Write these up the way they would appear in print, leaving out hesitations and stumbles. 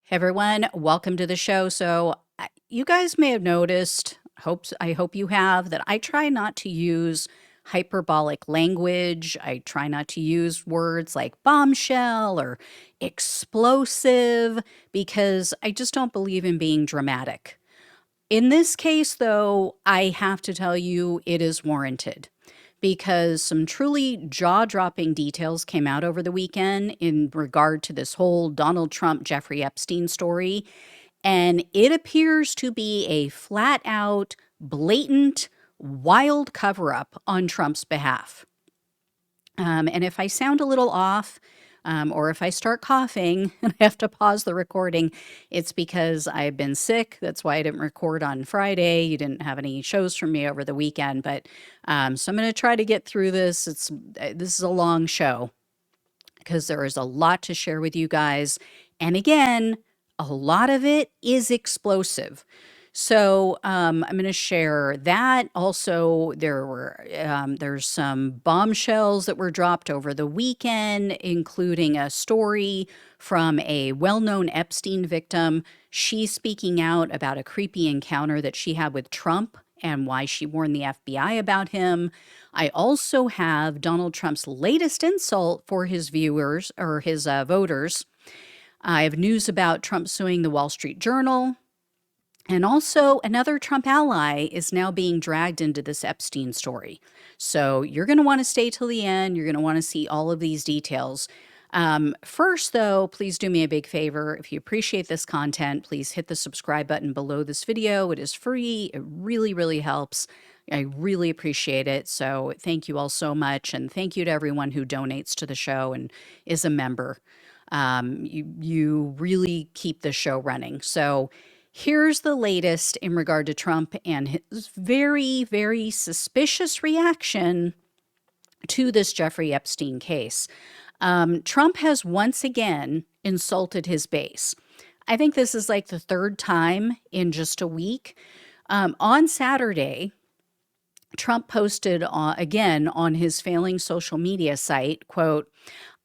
Hey everyone, welcome to the show. You guys may have noticed, I hope you have, that I try not to use hyperbolic language. I try not to use words like bombshell or explosive because I just don't believe in being dramatic. In this case, though, I have to tell you it is warranted because some truly jaw dropping details came out over the weekend in regard to this whole Donald Trump Jeffrey Epstein story. And it appears to be a flat out, blatant, wild cover up on Trump's behalf. And if I sound a little off, or if I start coughing and I have to pause the recording, it's because I've been sick. That's why I didn't record on Friday. You didn't have any shows from me over the weekend, but so I'm going to try to get through this. This is a long show because there is a lot to share with you guys, and again, a lot of it is explosive. I'm going to share that. Also, there's some bombshells that were dropped over the weekend, including a story from a well-known Epstein victim. She's speaking out about a creepy encounter that she had with Trump and why she warned the FBI about him. I also have Donald Trump's latest insult for his viewers or his voters. I have news about Trump suing the Wall Street Journal. And also, another Trump ally is now being dragged into this Epstein story. So you're going to want to stay till the end. You're going to want to see all of these details. First, though, please do me a big favor. If you appreciate this content, please hit the subscribe button below this video. It is free. It really, really helps. I really appreciate it. So thank you all so much. And thank you to everyone who donates to the show and is a member. You really keep the show running. So here's the latest in regard to Trump and his very, very suspicious reaction to this Jeffrey Epstein case. Trump has once again insulted his base. I think this is like the third time in just a week. On Saturday, Trump posted again on his failing social media site, quote,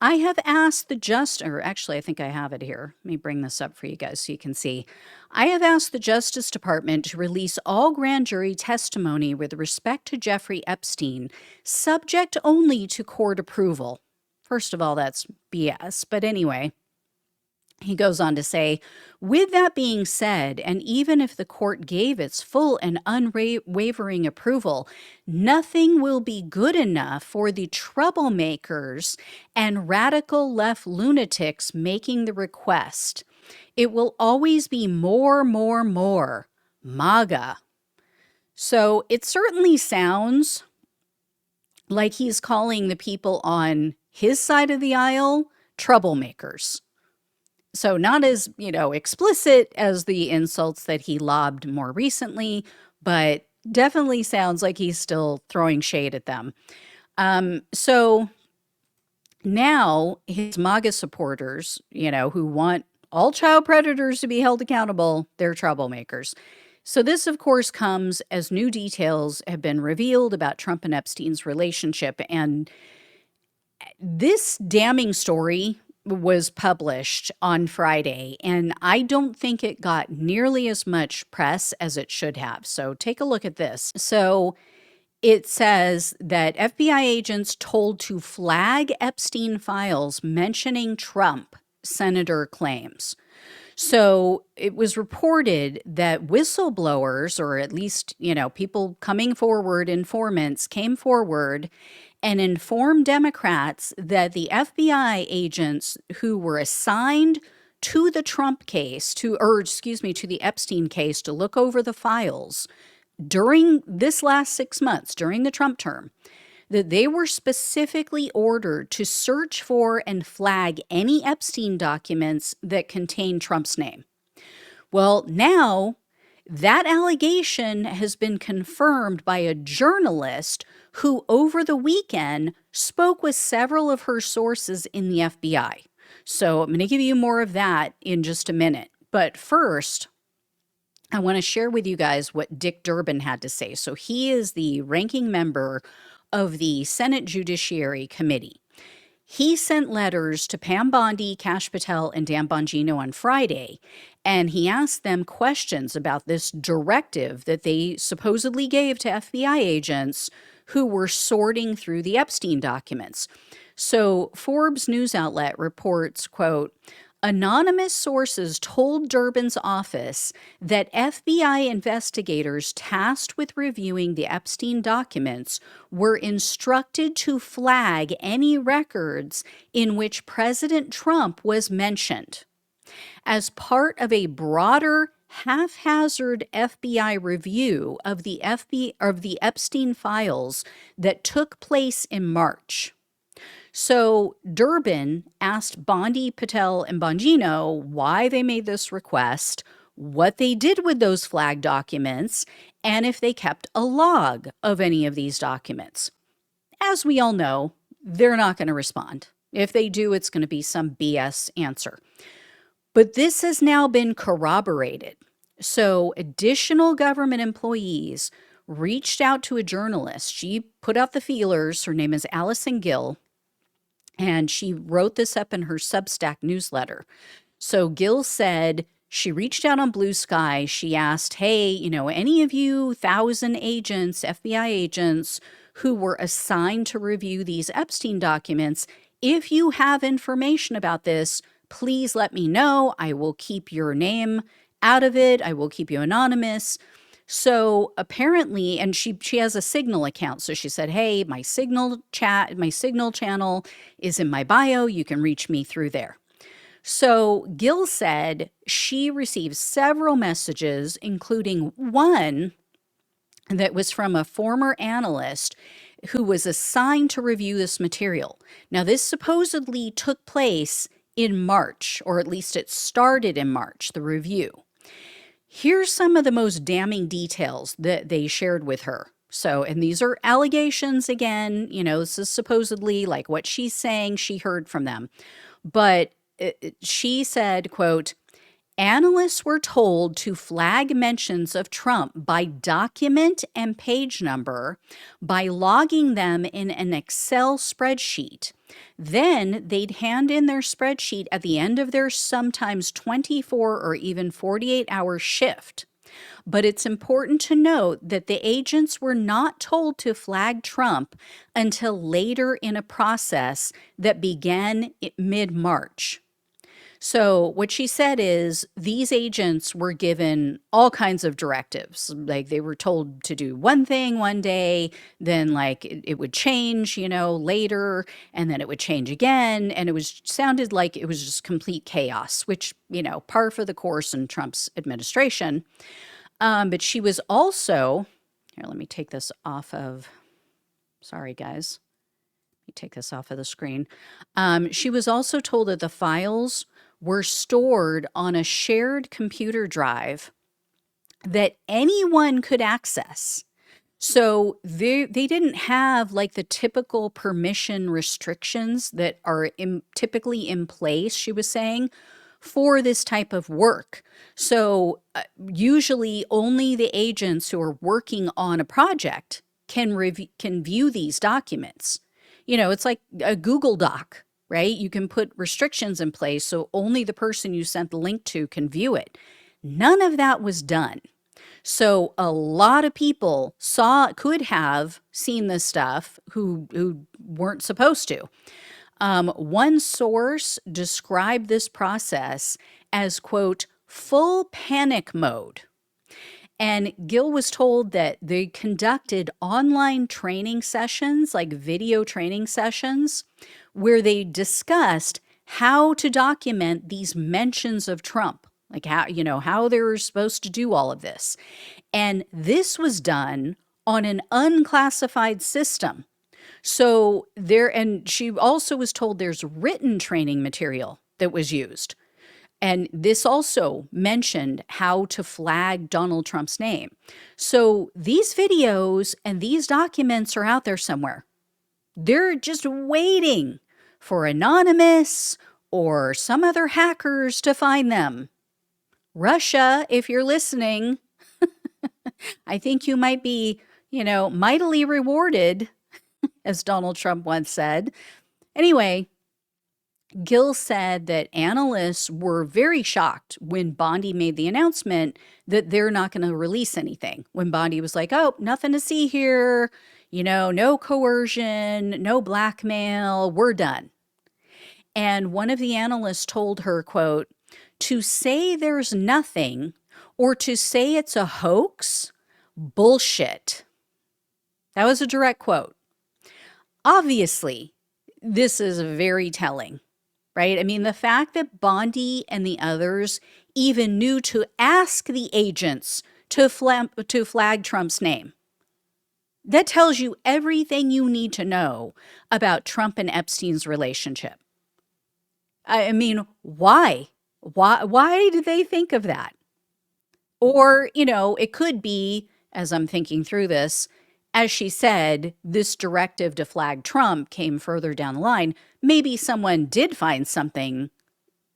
I have asked actually, I think I have it here. Let me bring this up for you guys so you can see. I have asked the Justice Department to release all grand jury testimony with respect to Jeffrey Epstein, subject only to court approval. First of all, that's BS, but anyway. He goes on to say, with that being said, and even if the court gave its full and unwavering approval, nothing will be good enough for the troublemakers and radical left lunatics making the request. It will always be more, MAGA. So it certainly sounds like he's calling the people on his side of the aisle troublemakers. So not as, explicit as the insults that he lobbed more recently, but definitely sounds like he's still throwing shade at them. So now his MAGA supporters, who want all child predators to be held accountable, they're troublemakers. So this, of course, comes as new details have been revealed about Trump and Epstein's relationship. And this damning story was published on Friday, and I don't think it got nearly as much press as it should have. So take a look at this. So it says that FBI agents told to flag Epstein files mentioning Trump senator claims. So it was reported that whistleblowers, or at least, people coming forward, informants came forward and informed Democrats that the FBI agents who were assigned to the Trump case, to the Epstein case to look over the files during this last 6 months, during the Trump term, that they were specifically ordered to search for and flag any Epstein documents that contain Trump's name. Well, now that allegation has been confirmed by a journalist who over the weekend spoke with several of her sources in the FBI. So I'm going to give you more of that in just a minute. But first, I want to share with you guys what Dick Durbin had to say. So he is the ranking member of the Senate Judiciary Committee. He sent letters to Pam Bondi, Kash Patel, and Dan Bongino on Friday, and he asked them questions about this directive that they supposedly gave to FBI agents who were sorting through the Epstein documents. So Forbes news outlet reports, quote, anonymous sources told Durbin's office that FBI investigators tasked with reviewing the Epstein documents were instructed to flag any records in which President Trump was mentioned. As part of a broader haphazard FBI review of the Epstein files that took place in March. So Durbin asked Bondi, Patel, and Bongino why they made this request, what they did with those flag documents, and if they kept a log of any of these documents. As we all know, they're not going to respond. If they do, it's going to be some BS answer. But this has now been corroborated. So additional government employees reached out to a journalist. She put out the feelers. Her name is Allison Gill. And she wrote this up in her Substack newsletter. So Gill said she reached out on Blue Sky. She asked, hey, any of you 1,000 agents, FBI agents who were assigned to review these Epstein documents, if you have information about this, please let me know. I will keep your name out of it. I will keep you anonymous. So apparently, and she has a Signal account. So she said, hey, my Signal channel is in my bio. You can reach me through there. So Gill said she received several messages, including one that was from a former analyst who was assigned to review this material. Now, this supposedly took place in March, or at least it started in March, the review. Here's some of the most damning details that they shared with her. So, and these are allegations again, this is supposedly like what she's saying she heard from them. But she said, quote, analysts were told to flag mentions of Trump by document and page number by logging them in an Excel spreadsheet. Then they'd hand in their spreadsheet at the end of their sometimes 24 or even 48-hour shift. But it's important to note that the agents were not told to flag Trump until later in a process that began mid-March. So what she said is these agents were given all kinds of directives. Like they were told to do one thing one day, then like it would change, later, and then it would change again. And sounded like it was just complete chaos, which, par for the course in Trump's administration. But she was also, here, let me take this off of, sorry guys. Let me take this off of the screen. She was also told that the files were stored on a shared computer drive that anyone could access. So they didn't have like the typical permission restrictions that are typically in place, she was saying, for this type of work. So usually only the agents who are working on a project can view these documents. It's like a Google Doc, right? You can put restrictions in place so only the person you sent the link to can view it. None of that was done. So a lot of people could have seen this stuff who weren't supposed to. One source described this process as, quote, full panic mode. And Gill was told that they conducted online training sessions, like video training sessions, where they discussed how to document these mentions of Trump, like how they were supposed to do all of this. And this was done on an unclassified system. So and she also was told there's written training material that was used. And this also mentioned how to flag Donald Trump's name. So these videos and these documents are out there somewhere. They're just waiting for Anonymous or some other hackers to find them. Russia, if you're listening, I think you might be, mightily rewarded, as Donald Trump once said. Anyway, Gill said that analysts were very shocked when Bondi made the announcement that they're not going to release anything. When Bondi was like, oh, nothing to see here, no coercion, no blackmail, we're done. And one of the analysts told her, quote, to say there's nothing or to say it's a hoax, bullshit. That was a direct quote. Obviously, this is very telling, right? I mean, the fact that Bondi and the others even knew to ask the agents to flag Trump's name, that tells you everything you need to know about Trump and Epstein's relationship. I mean, why? Why did they think of that? Or, it could be, as I'm thinking through this, as she said, this directive to flag Trump came further down the line. Maybe someone did find something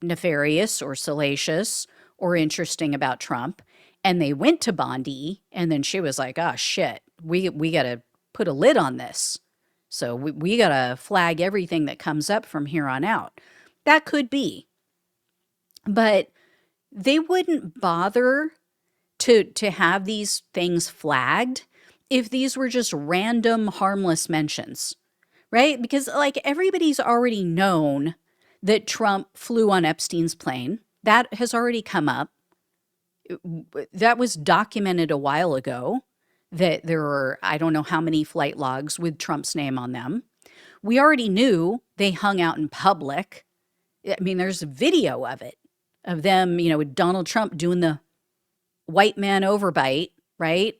nefarious or salacious or interesting about Trump, and they went to Bondi, and then she was like, oh, shit, we got to put a lid on this. So we got to flag everything that comes up from here on out. That could be. But they wouldn't bother to have these things flagged if these were just random harmless mentions, right? Because like everybody's already known that Trump flew on Epstein's plane. That has already come up. That was documented a while ago, that there were, I don't know how many flight logs with Trump's name on them. We already knew they hung out in public. I mean, there's a video of it, of them, with Donald Trump doing the white man overbite, right?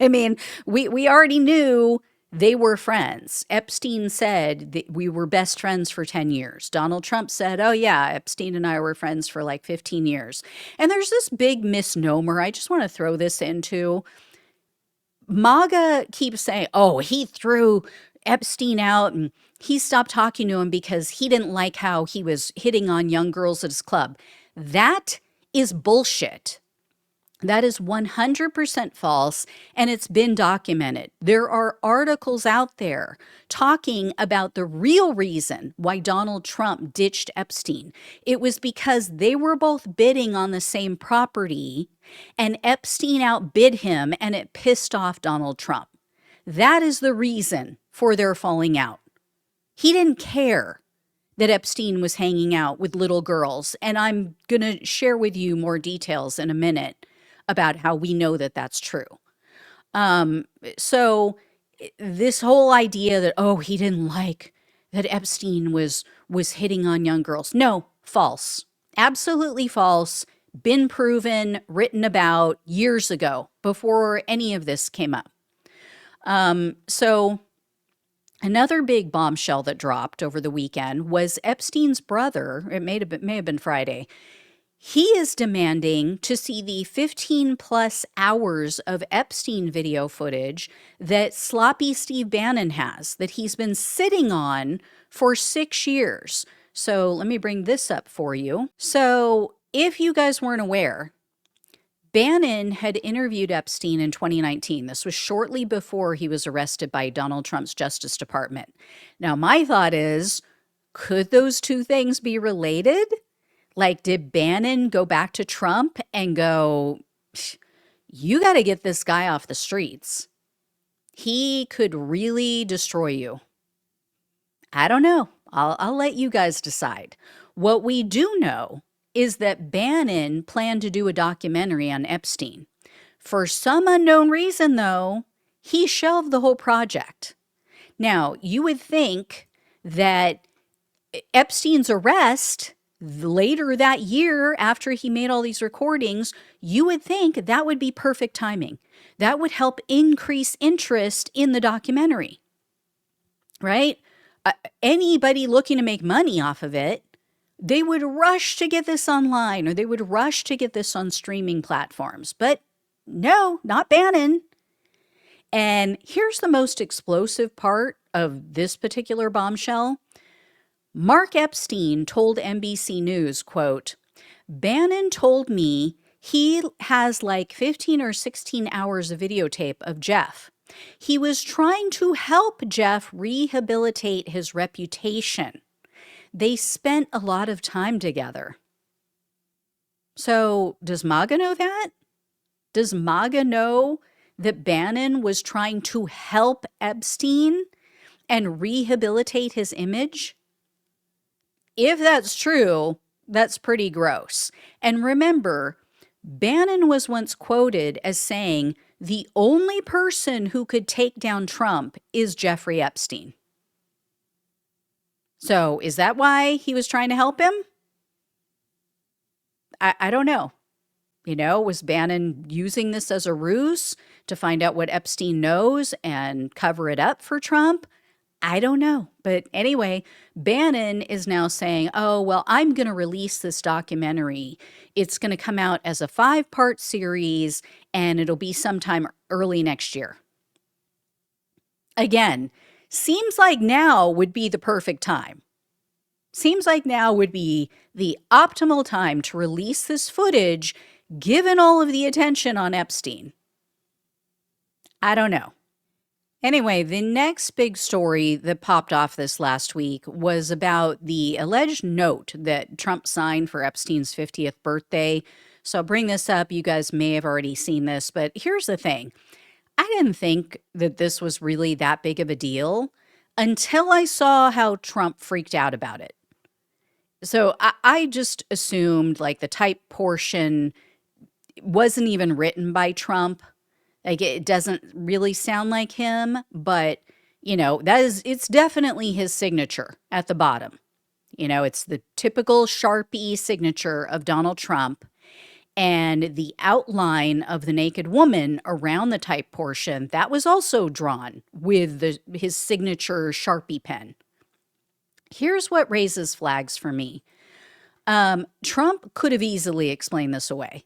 I mean, we already knew they were friends. Epstein said that we were best friends for 10 years. Donald Trump said, oh yeah, Epstein and I were friends for like 15 years. And there's this big misnomer. I just want to throw this into. MAGA keeps saying, oh, he threw Epstein out and he stopped talking to him because he didn't like how he was hitting on young girls at his club. That is bullshit. That is 100% false, and it's been documented. There are articles out there talking about the real reason why Donald Trump ditched Epstein. It was because they were both bidding on the same property, and Epstein outbid him, and it pissed off Donald Trump. That is the reason for their falling out. He didn't care that Epstein was hanging out with little girls, and I'm going to share with you more details in a minute about how we know that that's true. So this whole idea that, oh, he didn't like that Epstein was hitting on young girls. No, false. Absolutely false. Been proven, written about years ago before any of this came up. So another big bombshell that dropped over the weekend was Epstein's brother. It may have been Friday. He is demanding to see the 15 plus hours of Epstein video footage that sloppy Steve Bannon has, that he's been sitting on for 6 years. So let me bring this up for you. So if you guys weren't aware, Bannon had interviewed Epstein in 2019. This was shortly before he was arrested by Donald Trump's Justice Department. Now, my thought is, could those two things be related? Like, did Bannon go back to Trump and go, you got to get this guy off the streets? He could really destroy you. I don't know. I'll let you guys decide. What we do know is that Bannon planned to do a documentary on Epstein. For some unknown reason, though, he shelved the whole project. Now, you would think that Epstein's arrest later that year, after he made all these recordings, you would think that would be perfect timing. That would help increase interest in the documentary, right? Anybody looking to make money off of it, they would rush to get this online, or they would rush to get this on streaming platforms. But no, not Bannon. And here's the most explosive part of this particular bombshell. Mark Epstein told NBC News, quote, Bannon told me he has like 15 or 16 hours of videotape of Jeff. He was trying to help Jeff rehabilitate his reputation. They spent a lot of time together. So does MAGA know that? Does MAGA know that Bannon was trying to help Epstein and rehabilitate his image? If that's true, that's pretty gross. And remember, Bannon was once quoted as saying, the only person who could take down Trump is Jeffrey Epstein. So is that why he was trying to help him? I don't know. Was Bannon using this as a ruse to find out what Epstein knows and cover it up for Trump? I don't know. But anyway, Bannon is now saying, oh, well, I'm going to release this documentary. It's going to come out as a 5-part series, and it'll be sometime early next year. Again, seems like now would be the perfect time. Seems like now would be the optimal time to release this footage, given all of the attention on Epstein. I don't know. Anyway, the next big story that popped off this last week was about the alleged note that Trump signed for Epstein's 50th birthday. So I'll bring this up. You guys may have already seen this, but here's the thing. I didn't think that this was really that big of a deal until I saw how Trump freaked out about it. So I just assumed like the type portion wasn't even written by Trump. Like it doesn't really sound like him, but it's definitely his signature at the bottom. It's the typical Sharpie signature of Donald Trump, and the outline of the naked woman around the type portion, that was also drawn with his signature Sharpie pen. Here's what raises flags for me. Trump could have easily explained this away.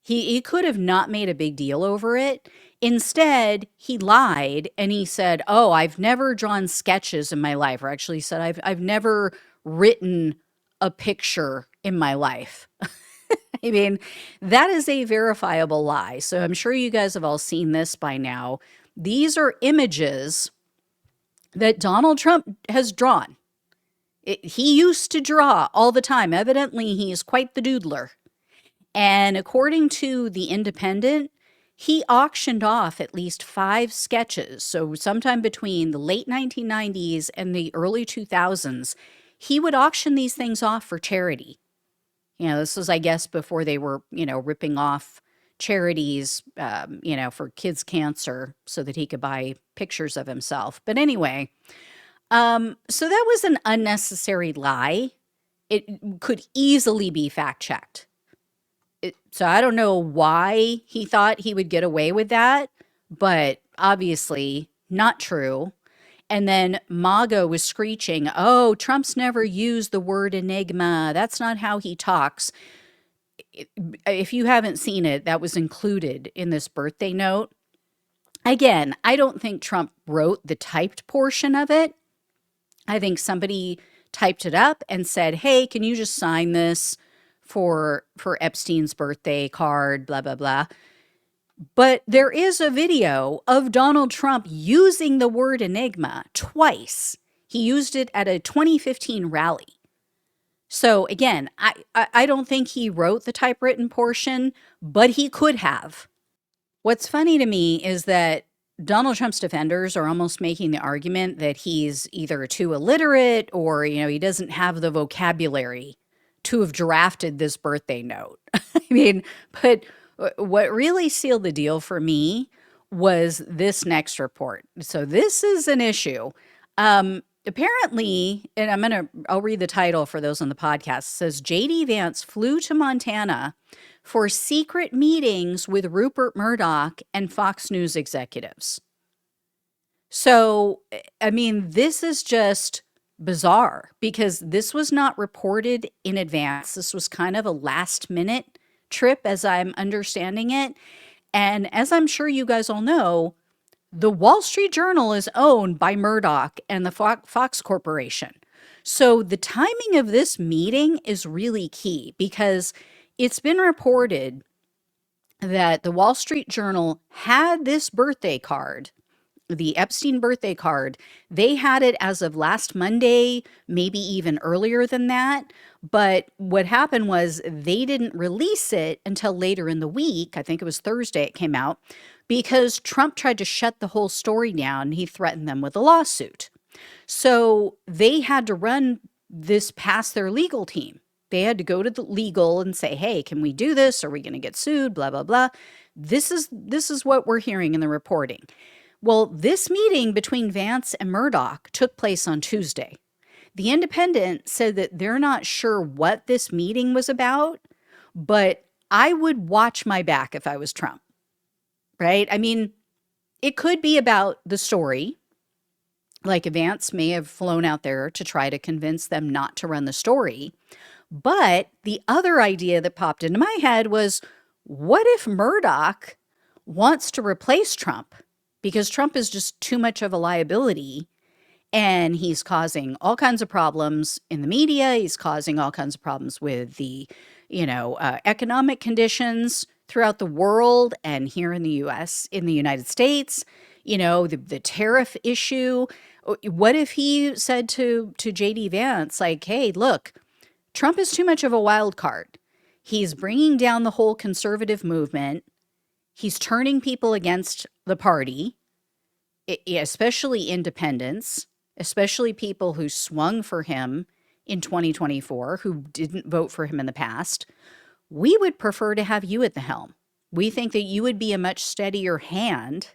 He could have not made a big deal over it. Instead, he lied and he said, oh, I've never drawn sketches in my life. Or actually said, I've never written a picture in my life. I mean, that is a verifiable lie. So I'm sure you guys have all seen this by now. These are images that Donald Trump has drawn. He used to draw all the time. Evidently, he is quite the doodler. And according to The Independent, he auctioned off at least 5 sketches. So sometime between the late 1990s and the early 2000s, he would auction these things off for charity. This was, I guess, before they were, ripping off charities, for kids' cancer so that he could buy pictures of himself. But anyway, so that was an unnecessary lie. It could easily be fact-checked. So I don't know why he thought he would get away with that, but obviously not true. And then MAGA was screeching, oh, Trump's never used the word enigma. That's not how he talks. If you haven't seen it, that was included in this birthday note. Again, I don't think Trump wrote the typed portion of it. I think somebody typed it up and said, hey, can you just sign this for Epstein's birthday card, blah, blah, blah. But there is a video of Donald Trump using the word enigma twice. He used it at a 2015 rally. So again, I don't think he wrote the typewritten portion, but he could have. What's funny to me is that Donald Trump's defenders are almost making the argument that he's either too illiterate or, he doesn't have the vocabulary to have drafted this birthday note. I mean, but what really sealed the deal for me was this next report. So this is an issue. Apparently, and I'll read the title for those on the podcast. It says, J.D. Vance flew to Montana for secret meetings with Rupert Murdoch and Fox News executives. So, I mean, this is just bizarre because this was not reported in advance. This was kind of a last minute trip as I'm understanding it. And as I'm sure you guys all know, the Wall Street Journal is owned by Murdoch and the Fox Corporation. So the timing of this meeting is really key because it's been reported that the Wall Street Journal had this birthday card the Epstein birthday card, they had it as of last Monday, maybe even earlier than that. But what happened was they didn't release it until later in the week. I think it was Thursday it came out because Trump tried to shut the whole story down. He threatened them with a lawsuit. So they had to run this past their legal team. They had to go to the legal and say, hey, can we do this? Are we going to get sued? Blah, blah, blah. This is what we're hearing in the reporting. Well, this meeting between Vance and Murdoch took place on Tuesday. The Independent said that they're not sure what this meeting was about, but I would watch my back if I was Trump, right? I mean, it could be about the story. Like Vance may have flown out there to try to convince them not to run the story. But the other idea that popped into my head was, what if Murdoch wants to replace Trump? Because Trump is just too much of a liability and he's causing all kinds of problems in the media. He's causing all kinds of problems with the, economic conditions throughout the world and here in the US, in the United States, the tariff issue. What if he said to JD Vance, like, hey, look, Trump is too much of a wild card. He's bringing down the whole conservative movement. He's turning people against the party, especially independents, especially people who swung for him in 2024, who didn't vote for him in the past. We would prefer to have you at the helm. We think that you would be a much steadier hand.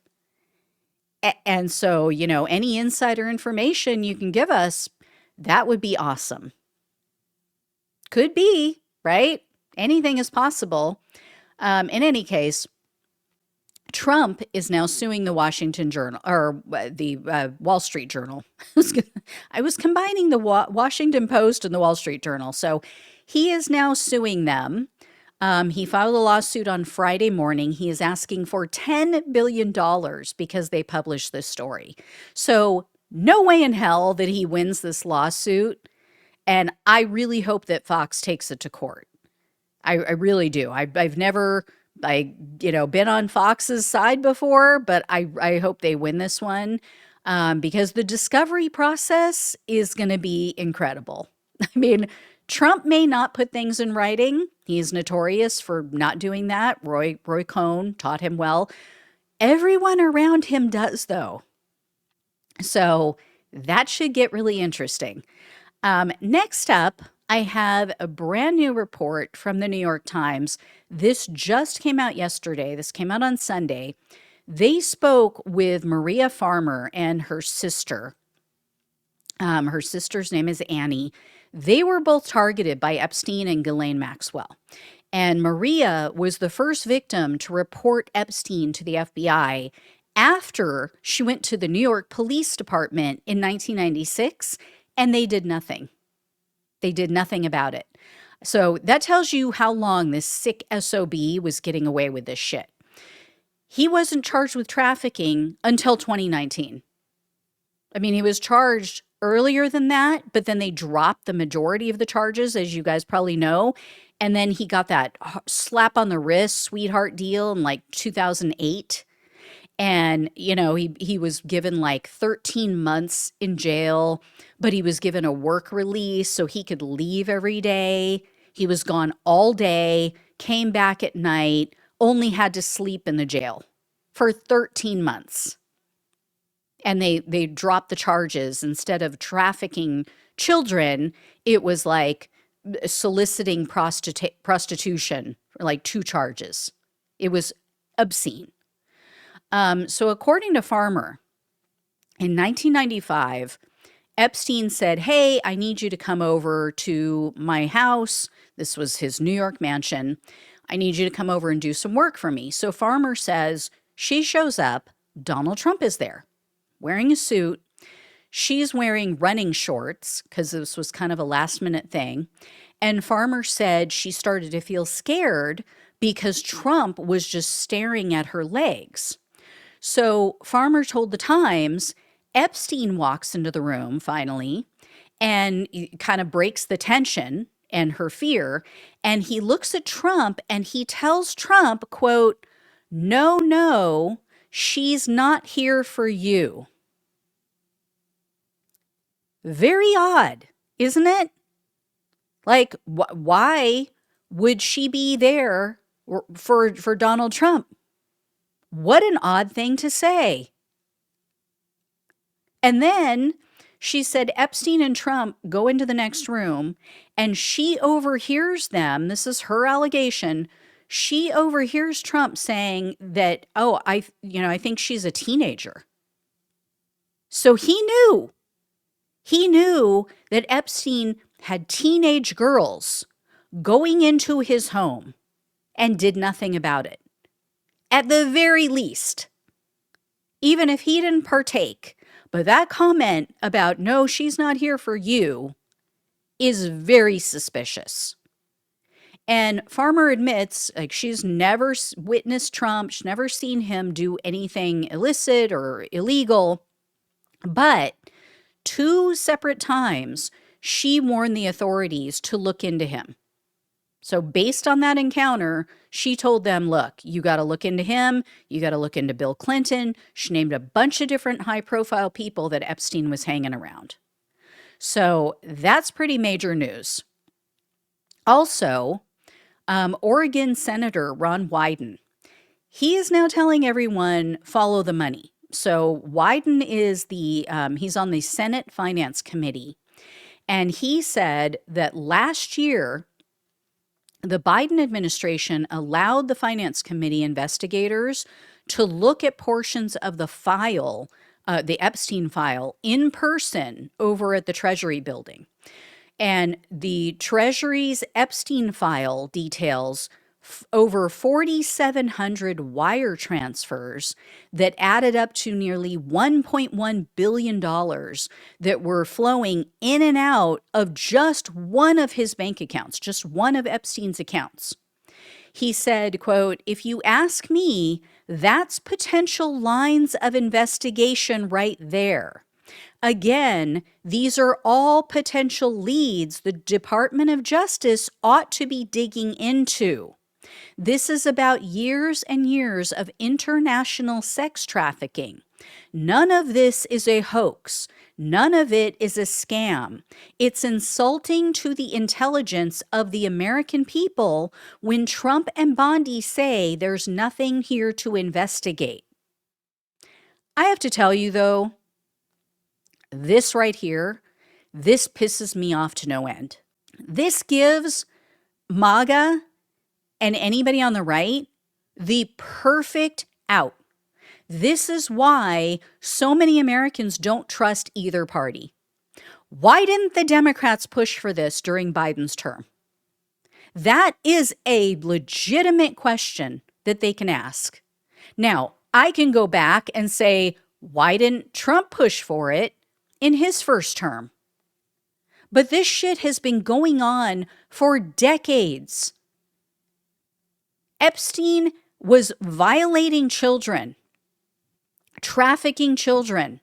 And so, any insider information you can give us, that would be awesome. Could be, right? Anything is possible. In any case, Trump is now suing the Washington Journal, or the Wall Street Journal. I was combining the Washington Post and the Wall Street Journal. So he is now suing them. He filed a lawsuit on Friday morning. He is asking for $10 billion because they published this story. So no way in hell that he wins this lawsuit. And I really hope that Fox takes it to court. I really do. I've never been on Fox's side before, but I hope they win this one because the discovery process is going to be incredible. I mean, Trump may not put things in writing. He's notorious for not doing that. Roy Cohn taught him well. Everyone around him does, though. So that should get really interesting. Next up, I have a brand new report from the New York Times. This just came out yesterday. This came out on Sunday. They spoke with Maria Farmer and her sister. Her sister's name is Annie. They were both targeted by Epstein and Ghislaine Maxwell. And Maria was the first victim to report Epstein to the FBI after she went to the New York Police Department in 1996, and they did nothing. They did nothing about it. So that tells you how long this sick SOB was getting away with this shit. He wasn't charged with trafficking until 2019. I mean, he was charged earlier than that, but then they dropped the majority of the charges, as you guys probably know. And then he got that slap on the wrist sweetheart deal in like 2008. And, he was given like 13 months in jail, but he was given a work release so he could leave every day. He was gone all day, came back at night, only had to sleep in the jail for 13 months. And they dropped the charges. Instead of trafficking children, it was like soliciting prostitution, like 2 charges. It was obscene. So according to Farmer, in 1995, Epstein said, hey, I need you to come over to my house. This was his New York mansion. I need you to come over and do some work for me. So Farmer says she shows up. Donald Trump is there wearing a suit. She's wearing running shorts because this was kind of a last minute thing. And Farmer said she started to feel scared because Trump was just staring at her legs. So Farmer told the Times, Epstein walks into the room finally and kind of breaks the tension and her fear. And he looks at Trump and he tells Trump, quote, no, she's not here for you. Very odd, isn't it? Like, why would she be there for Donald Trump? What an odd thing to say. And then she said Epstein and Trump go into the next room and she overhears them. This is her allegation. She overhears Trump saying that, oh, I think she's a teenager. So he knew that Epstein had teenage girls going into his home and did nothing about it. At the very least, even if he didn't partake, but that comment about, no, she's not here for you, is very suspicious. And Farmer admits, like, she's never witnessed Trump. She's never seen him do anything illicit or illegal. But 2 separate times, she warned the authorities to look into him. So based on that encounter, she told them, look, you got to look into him. You got to look into Bill Clinton. She named a bunch of different high-profile people that Epstein was hanging around. So that's pretty major news. Also, Oregon Senator Ron Wyden, he is now telling everyone, follow the money. So Wyden is he's on the Senate Finance Committee. And he said that last year, the Biden administration allowed the Finance Committee investigators to look at portions of the file, the Epstein file, in person over at the Treasury building. And the Treasury's Epstein file details over 4,700 wire transfers that added up to nearly $1.1 billion that were flowing in and out of just one of his bank accounts, just one of Epstein's accounts. He said, quote, if you ask me, that's potential lines of investigation right there. Again, these are all potential leads the Department of Justice ought to be digging into. This is about years and years of international sex trafficking. None of this is a hoax. None of it is a scam. It's insulting to the intelligence of the American people when Trump and Bondi say there's nothing here to investigate. I have to tell you, though, this right here, this pisses me off to no end. This gives MAGA and anybody on the right the perfect out. This is why so many Americans don't trust either party. Why didn't the Democrats push for this during Biden's term? That is a legitimate question that they can ask. Now, I can go back and say, why didn't Trump push for it in his first term? But this shit has been going on for decades. Epstein was violating children, trafficking children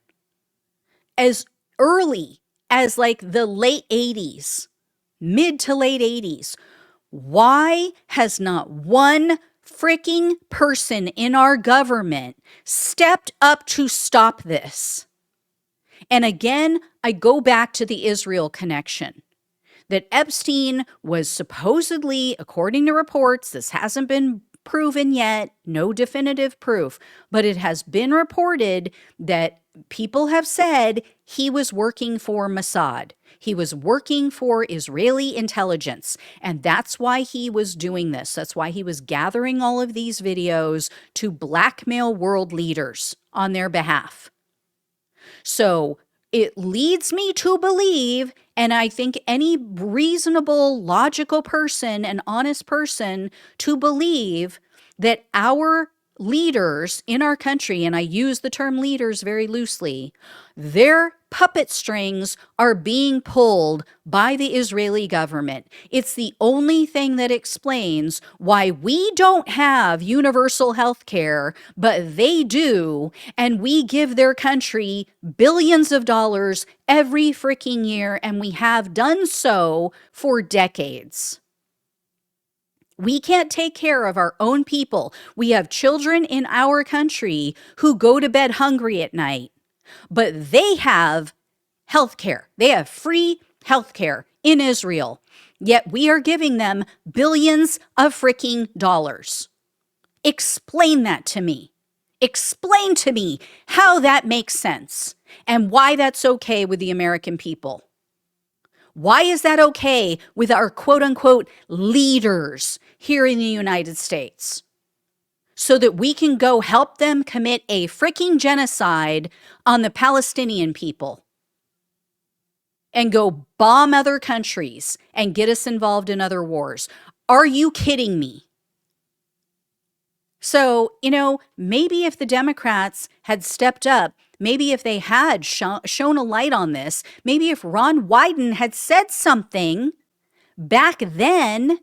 as early as like the late 80s, mid to late 80s. Why has not one freaking person in our government stepped up to stop this? And again, I go back to the Israel connection. That Epstein was supposedly, according to reports, this hasn't been proven yet, no definitive proof, but it has been reported that people have said he was working for Mossad. He was working for Israeli intelligence, and that's why he was doing this. That's why he was gathering all of these videos to blackmail world leaders on their behalf. So it leads me to believe, and I think any reasonable, logical person, an honest person, to believe that our leaders in our country, and I use the term leaders very loosely, their puppet strings are being pulled by the Israeli government. It's the only thing that explains why we don't have universal health care, but they do, and we give their country billions of dollars every freaking year, and we have done so for decades. We can't take care of our own people. We have children in our country who go to bed hungry at night, but they have health care. They have free health care in Israel, yet we are giving them billions of freaking dollars. Explain that to me. Explain to me how that makes sense and why that's okay with the American people. Why is that okay with our quote unquote leaders here in the United States? So that we can go help them commit a freaking genocide on the Palestinian people and go bomb other countries and get us involved in other wars. Are you kidding me? So, maybe if the Democrats had stepped up, maybe if they had shown a light on this, maybe if Ron Wyden had said something back then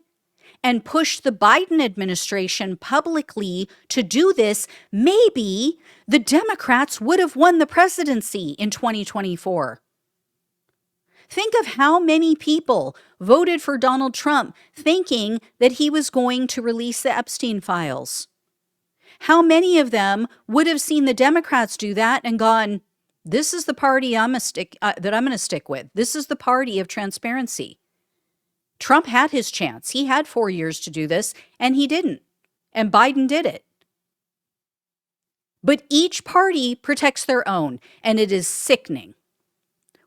and pushed the Biden administration publicly to do this, maybe the Democrats would have won the presidency in 2024. Think of how many people voted for Donald Trump thinking that he was going to release the Epstein files. How many of them would have seen the Democrats do that and gone, this is the party that I'm going to stick with. This is the party of transparency. Trump had his chance. He had 4 years to do this, and he didn't. And Biden did it. But each party protects their own, and it is sickening.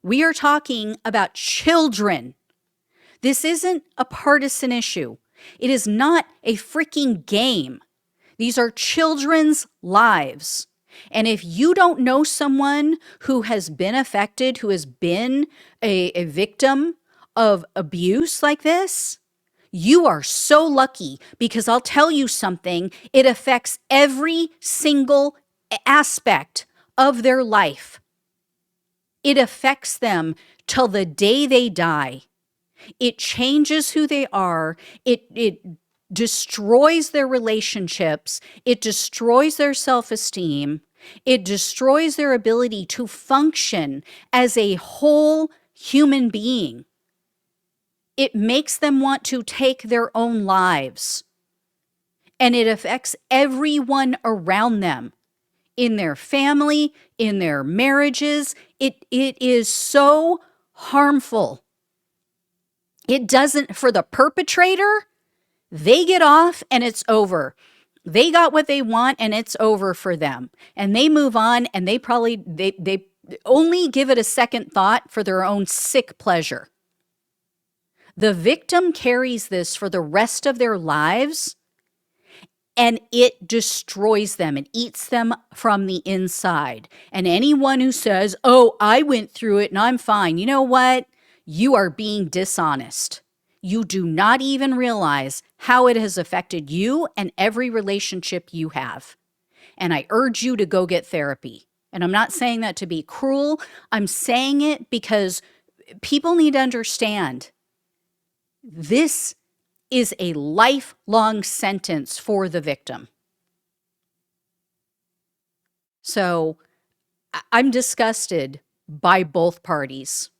We are talking about children. This isn't a partisan issue. It is not a freaking game. These are children's lives. And if you don't know someone who has been affected, who has been a victim of abuse like this, you are so lucky, because I'll tell you something, it affects every single aspect of their life. It affects them till the day they die. It changes who they are. It destroys their relationships. It destroys their self-esteem. It destroys their ability to function as a whole human being. It makes them want to take their own lives. And it affects everyone around them, in their family, in their marriages. It is so harmful. It doesn't, for the perpetrator, they get off and it's over. They got what they want and it's over for them. And they move on, and they only give it a second thought for their own sick pleasure. The victim carries this for the rest of their lives, and it destroys them and eats them from the inside. And anyone who says, oh, I went through it and I'm fine, you know what? You are being dishonest. You do not even realize how it has affected you and every relationship you have. And I urge you to go get therapy. And I'm not saying that to be cruel. I'm saying it because people need to understand this is a lifelong sentence for the victim. So I'm disgusted by both parties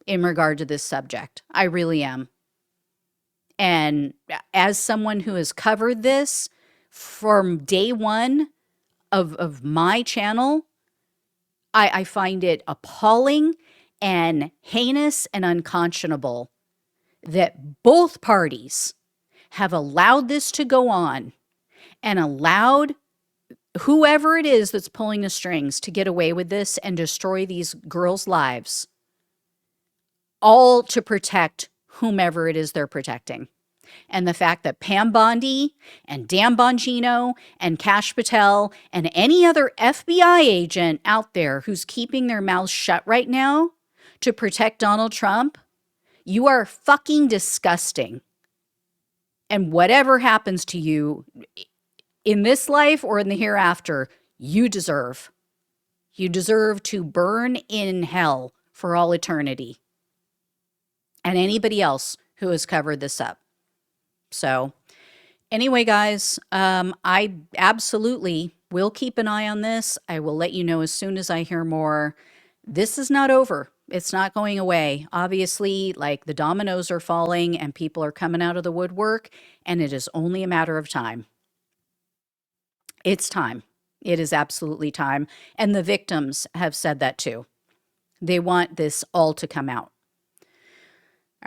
in regard to this subject. I really am. And as someone who has covered this from day one of my channel, I find it appalling and heinous and unconscionable that both parties have allowed this to go on and allowed whoever it is that's pulling the strings to get away with this and destroy these girls' lives, all to protect whomever it is they're protecting. And the fact that Pam Bondi and Dan Bongino and Kash Patel and any other FBI agent out there who's keeping their mouths shut right now to protect Donald Trump, you are fucking disgusting. And whatever happens to you in this life or in the hereafter, you deserve. You deserve to burn in hell for all eternity. And anybody else who has covered this up. So anyway, guys, I absolutely will keep an eye on this. I will let you know as soon as I hear more. This is not over. It's not going away. Obviously, like the dominoes are falling and people are coming out of the woodwork, and it is only a matter of time. It's time. It is absolutely time. And the victims have said that too. They want this all to come out.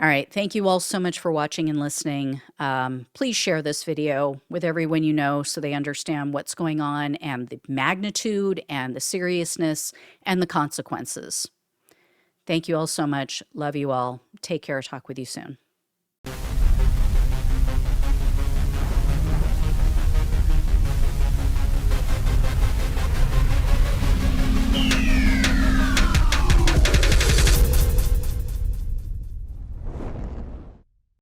All right. Thank you all so much for watching and listening. Please share this video with everyone you know so they understand what's going on and the magnitude and the seriousness and the consequences. Thank you all so much. Love you all. Take care. Talk with you soon.